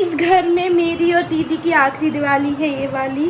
इस घर में मेरी और दीदी की आखिरी दिवाली है ये वाली।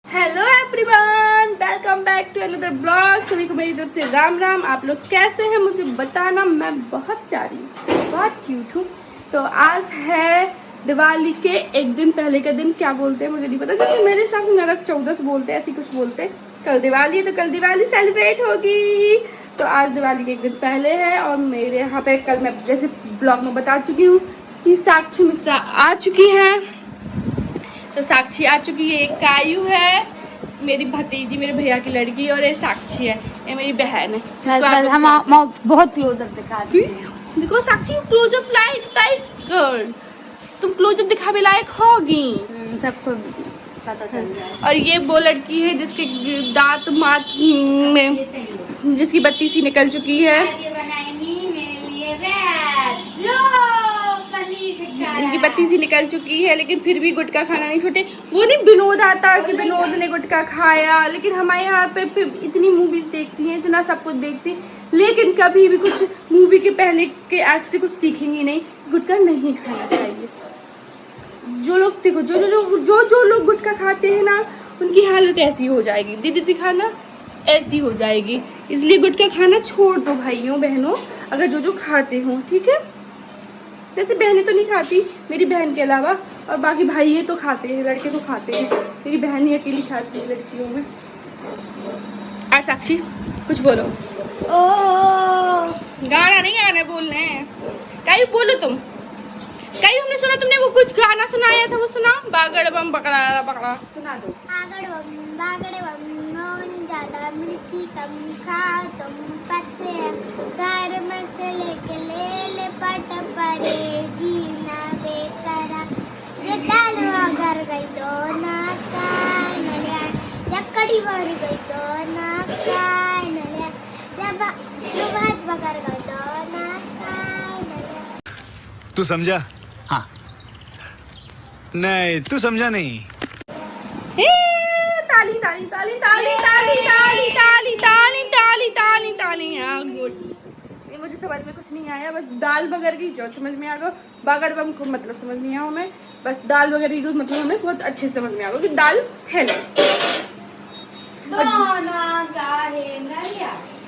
Hello everyone, welcome back to another blog. सभी को मेरी तरफ से राम राम। आप लोग कैसे हैं मुझे बताना। मैं बहुत प्यारी हूँ, बहुत क्यूट हूँ। तो आज है दिवाली के एक दिन पहले का दिन। क्या बोलते हैं मुझे नहीं पता, जैसे मेरे हिसाब से नरक 14 बोलते हैं, ऐसी कुछ बोलते हैं। कल दिवाली है तो कल दिवाली सेलिब्रेट होगी। तो आज दिवाली के एक दिन पहले है और मेरे यहाँ पे कल मैं जैसे ब्लॉग में बता चुकी हूँ कि साक्षी मिश्रा आ चुकी है। तो साक्षी आ चुकी है, एक कायू है मेरी भतीजी, मेरे भैया की लड़की, और ये साक्षी है, ये मेरी बहन है। हम बहुत क्लोजअप दिखा दी। देखो साक्षी, क्लोजअप लाइट गर्ल, तुम क्लोजअप दिखावे लायक होगी, सबको पता चल जाए। और ये वो लड़की है जिसके दांत मात में जिसकी बत्ती सी निकल चुकी है। इनकी बत्ती सी निकल चुकी है, लेकिन फिर भी गुटखा खाना नहीं छोटे। वो नहीं विनोद आता कि विनोद ने गुटखा खाया, लेकिन हमारे यहाँ पे इतनी मूवीज देखती हैं, इतना सब कुछ देखती हैं, लेकिन कभी भी कुछ मूवी के पहले के एक्ट से कुछ सीखेंगी नहीं। गुटखा नहीं खाना चाहिए। जो लोग देखो, जो लोग गुटखा खाते हैं ना, उनकी हालत ऐसी हो जाएगी, दीदी दिखाना ऐसी हो जाएगी। इसलिए गुटखा खाना छोड़ दो भाइयों बहनों, अगर जो खाते हो, ठीक है। वैसे बहनें तो नहीं खाती, मेरी बहन के अलावा, और बाकी भाई ये तो खाते हैं, लड़के तो खाते हैं। मेरी बहन ही अकेली खाती है लड़कियों में। और साक्षी कुछ बोलो। गाना नहीं आना बोलना है। कहीं बोलो तुम, कहीं हमने सुना तुमने वो कुछ गाना सुनाया था, वो सुना। बागड़ बम पकड़ा पकड़ा सुना दो। बागड़ बम नौन ज्यादा मिर्ची कम खा तुम पत्ते घर मसले के ले पट पड़ेगी ना बेकरा ये दाल अगर गई तो ना काय नलिया जब कड़ी भर गई तो ना काय नलिया जब भात बगर गई तो ना काय नलिया। तू समझा? हाँ। नहीं, तू समझा नहीं। ताली ताली ताली ताली ताली ताली ताली ताली ताली ताली ताली। हाँ गुड। ये मुझे समझ में कुछ नहीं आया, बस दाल बगर की जो समझ में आ गया। बागड़ बम को मतलब समझ नहीं आया हमें, बस दाल बगर की मतलब हमें बहुत अच्छे समझ में आ गया कि दाल है ना।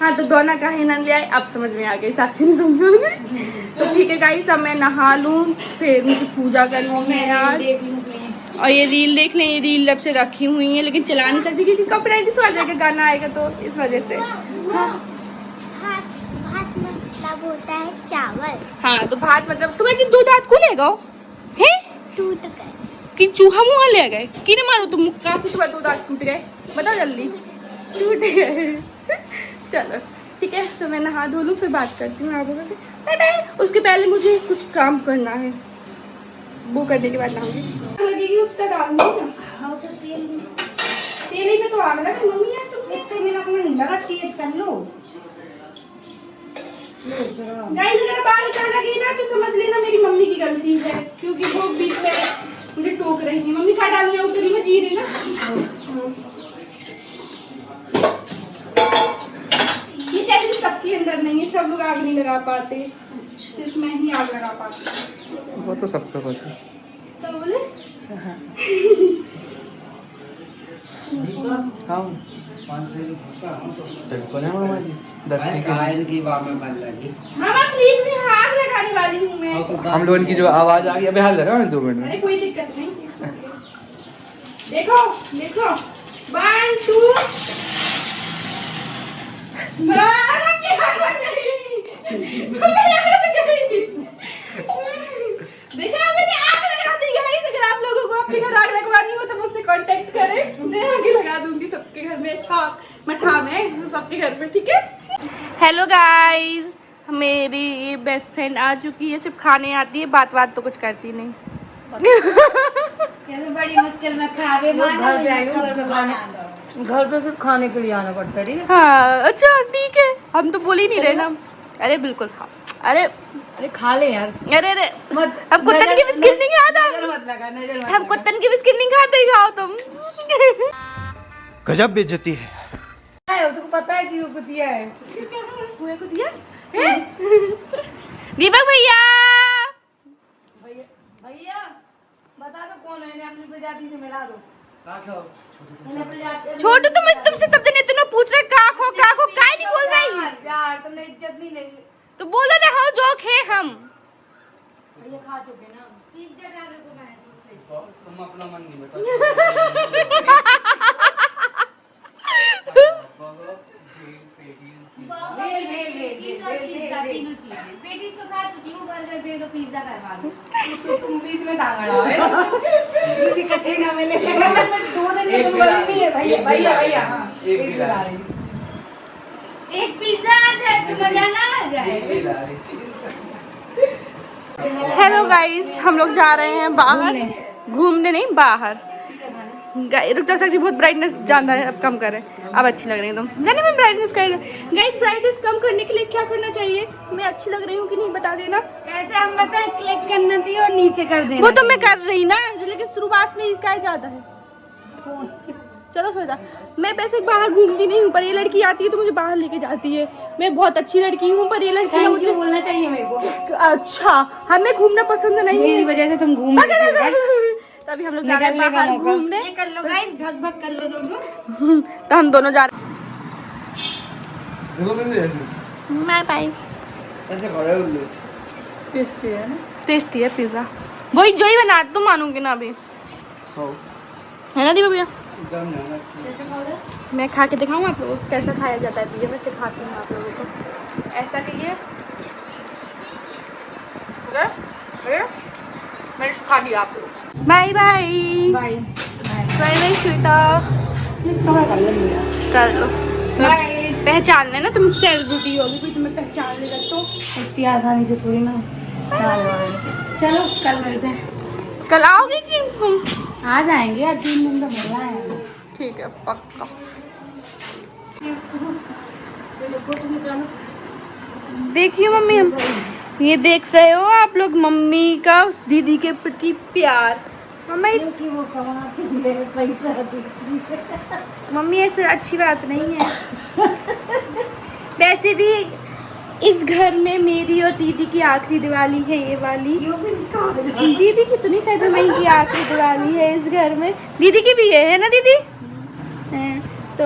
हाँ, तो दोना काहे ना ले आए, अब समझ में आ गई। साक्षी ने समझा। तो ठीक है गाइस, अब मैं नहा लूँ, फिर मुझे पूजा करनी है यार। और ये रील देख लें, ये रील जब से रखी हुई है, लेकिन चला नहीं सकती क्योंकि कॉपीराइट इस वजह का गाना आएगा, तो इस वजह से। हाँ। भात मतलब होता है चावल। हाँ, तो भात मतलब तुम्हें जो दूध हाथ को ले गो है टूट गए कि चूहा मुहा ले गए कि नहीं मारो तुम, काफी तुम्हारे दूध हाथ टूट गए, बताओ जल्दी। टूट गए। चलो ठीक है, तो मैं नहा धो लूँ, फिर बात करती हूँ आप लोगों से। उसके पहले मुझे कुछ काम करना है, वो करने के बाद नहाऊंगी। लगेगी उतना डालूंगी ना। हाँ, तो तेल ही पे तो आग लगा मम्मी यार, तुमने इतना भी लगना नहीं लगा, तेज कर लो। गाइस अगर बाल उतर लगी ना तो समझ लेना मेरी मम्मी की गलती है, क्योंकि वो बीच में मुझे टोक रही है। मम्मी खा डालने उतरी में जी रही ना। ये टेक्निक सबके अंदर नहीं है, सब लोग आग नहीं लगा पाते, सिर्फ मैं ही आग लगा पाती। वो तो सबका पता है। क्या बोले? हाँ, मामा प्लीज, मैं आग लगाने वाली हूँ मैं। हम लोगों की जो आवाज आ गई, अबे हाल लगा 2 मिनट में। अरे कोई दिक्कत नहीं। देखो देखो, 1 2 देखा मैंने आग लगा दी गाइस। अगर आप लोगों को अपने घर आग लगवानी हो तो मुझसे कांटेक्ट करें, मैं आग लगा दूंगी सबके घर में। अच्छा मठा में सबके घर में, ठीक है। हेलो गाइस, मेरी बेस्ट फ्रेंड आ चुकी है। सिर्फ खाने आती है, बात तो कुछ करती नहीं। कैसे बड़ी मुश्किल में खावे घर पे आई हूँ, घर पे सिर्फ खाने के लिए आना पड़ता है। हाँ अच्छा ठीक है, हम तो बोल ही नहीं रहे ना। अरे बिल्कुल खाओ। अरे खा ले यार। अरे मत, हम कुत्तन की बिस्किट नहीं खाता। मत लगा, नजर मत हम कुत्तन की बिस्किट नहीं खाते, ही खाओ तुम। गजब बेइज्जती है। उसको पता है कि वो कुतिया है। कुतिया है? दीपक भैया भैया बता दो कौन है, अपनी प्रजाति से मिला दो। छोटू तुमसे सब जने इतना पूछ रहे का खो काय नहीं बोल रही यार तुमने इज्जत नहीं ली। तो बोलो ना हाँ जोक है हम भैया खा चुके ना। पिज्जा खा दो मैं तुम अपना मन नहीं बता। पेटीज तो खा चुकी हूँ, बर्गर दे दो, पिज्जा करवा दो। तुम बीच में टांग अड़ाओ है। जी कचरे ना मिले। 2 दिन में तुम बड़ी नहीं है भैया भैया हाँ एक बिला रही। एक पिज्जा आ जाए तो मजा ना आ जाए। हेलो गाइस, हम लोग जा रहे हैं बाहर घूमने नहीं बाहर। रुक जा साक्षी, बहुत ब्राइटनेस ज्यादा है, अब कम करें। अब अच्छी लग रही है तुम। जाने में ब्राइटनेस करेगा गाइस, ब्राइटनेस कम करने के लिए क्या करना चाहिए? मैं अच्छी लग रही हूँ कि नहीं बता देना। ऐसे हम बता क्लिक करना चाहिए और नीचे कर देना। वो तो मैं कर रही ना, लेकिन शुरुआत में क्या ज्यादा है। चलो सोचा, मैं वैसे बाहर घूमती नहीं हूँ, पर ये लड़की आती है तो मुझे बाहर लेके जाती है। मैं बहुत अच्छी लड़की हूँ, पर ये लड़की मुझे बोलना चाहिए मेरे को। अच्छा, हमें घूमना पसंद नहीं मेरी है, वजह से तुम घूम तभी हम लोग जा रहे हैं बाहर घूमने। ये कर लो गाइस, भग कर लो दोनों। तो हम दोनों जा रहे देखो कैसे ऐसे हैं। Bye bye. ऐसे खड़े हो लोग। टेस्टी है ना। टेस्टी है पिज्जा, वही जो ही बना तुम मानोगे ना अभी, खाओ है ना दीपक भैया? एकदम ना। मैं खा के दिखाऊँ आप लोगों को कैसा खाया जाता है पिज्जा। मैं सिखाती हूँ आप लोगों को। ऐसा लीजिए, मैंने सिखा दिया आप लोगों को। Bye bye bye bye bye Shweta. कर लो पहचान लेना, तुम सेलिब्रिटी होगी कोई तुम्हें पहचान लेगा तो। इतनी आसानी से थोड़ी ना। चलो कल मिलते हैं। कल आओगे कि हम? आ जाएंगे यार, 3 दिन तो मिलना है। ठीक है पक्का। देखिए मम्मी, हम ये देख रहे हो आप लोग मम्मी का उस दीदी के प्रति प्यार। मम्मी वो कमाती है पैसा देती है। मम्मी ऐसे अच्छी बात नहीं है। वैसे भी इस घर में मेरी और दीदी की आखिरी दिवाली है ये वाली। दीदी की तो नहीं, शायद हमारी की आखिरी दिवाली है इस घर में। दीदी की भी है ना दीदी? तो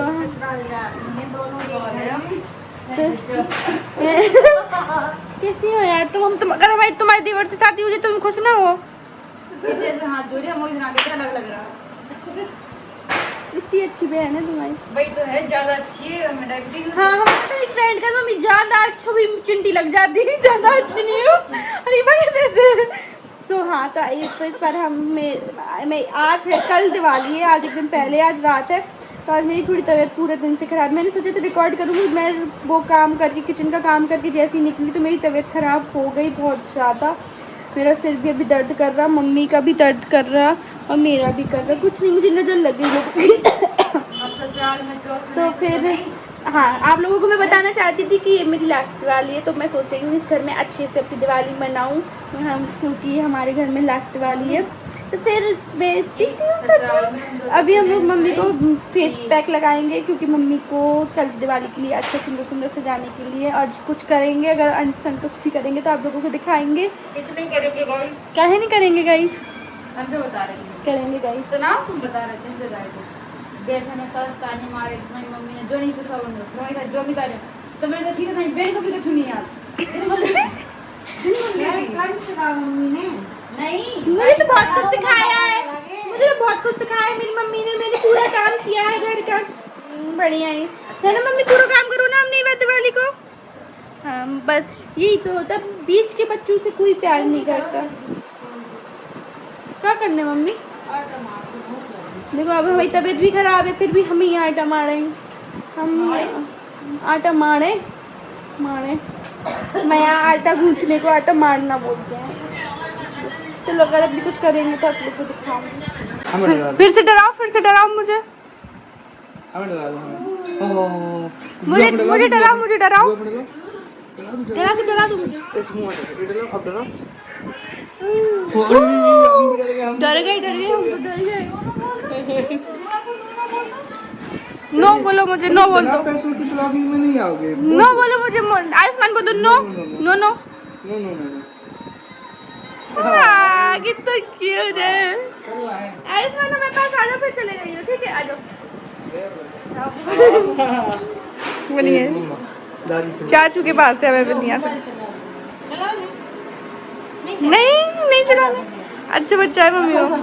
कैसी हो यार तुम? हम अगर हमारी तुम्हारी दीवार से शादी हो जाए तो तुम खुश ना हो? हाथ जोड़े मुझे ना क्या अलग लग रहा। इतनी अच्छी बहन है तुम्हारी। भाई तो है, ज्यादा अच्छी है। मैं डायरेक्टली हाँ हमारी तो फ्रेंड का मम्मी ज्यादा अच्छा भी चिंटी लग जाती है, ज्यादा अच्छी नहीं हो। अरे तो हाँ तो इस बार मैं आज है, कल दिवाली है, आज एक दिन पहले, आज रात है। तो आज मेरी थोड़ी तबीयत पूरे दिन से खराब। मैंने सोचा था रिकॉर्ड करूँगी, मैं वो काम करके किचन का काम करके जैसे ही निकली तो मेरी तबीयत खराब हो गई बहुत ज़्यादा। मेरा सिर भी अभी दर्द कर रहा, मम्मी का भी दर्द कर रहा और मेरा भी कर रहा। कुछ नहीं, मुझे नज़र लग गई तो फिर हाँ आप लोगों को मैं बताना चाहती थी कि ये मेरी लास्ट दिवाली है, तो मैं सोच रही हूँ इस घर में अच्छे से अपनी दिवाली मनाऊँ हम, क्योंकि हमारे घर में लास्ट दिवाली है। तो फिर अभी हम लोग मम्मी को फेस पैक लगाएंगे, क्योंकि मम्मी को कल दिवाली के लिए अच्छा सुंदर सुंदर सजाने के लिए और कुछ करेंगे। अगर संतुष्ट भी करेंगे तो आप लोगों को दिखाएंगे। कितने करेंगे गाइस? काहे नहीं करेंगे गाइस? हम तो बता रहे थे। करेंगे गाइस। सुनाओ, तुम बता रहे थे बेसन में सस्ता नहीं मारे तुम्हारी मम्मी ने जो नहीं सिखा तुम्हारे साथ जो भी करे तो मैं तो ठीक है बहन को भी तो सुनी आज। मम्मी ने नहीं, मुझे तो बहुत कुछ सिखाया है, मुझे तो बहुत कुछ सिखाया है मेरी मम्मी ने। मैंने पूरा काम किया है घर का, बढ़िया है ना मम्मी? पूरा काम करो ना हमने दिवाली को। हाँ बस यही तो होता, बीच के बच्चों से कोई प्यार नहीं करता। क्या करने मम्मी? देखो अब हमारी तबीयत भी खराब है, फिर भी हम ही आटा मारेंगे। हम आटा मारे मैं यहाँ आटा गूंथने को आटा मारना बोलते हैं। चलो अगर अभी कुछ करेंगे तो आप लोग को दिखाऊंगी। फिर से डराओ मुझे डराओ डरा दो मुझे। डर गए हम तो डर गए। नो बोलो मुझे, नो बोल दो। पैसों की ब्लॉगिंग में नहीं आओगे। नो बोलो मुझे, आयुष्मान बोलो no no no. No no no कितना क्यूट है। चलो आए आयुष्मान मेरे पास आ जाओ, फिर चले जाइए, ठीक है, आ जाओ। बोलिए दादी से चाचू के पास है, मैं नहीं आ सकती। नहीं नहीं चलाने, अच्छा बच्चा है मम्मी वो।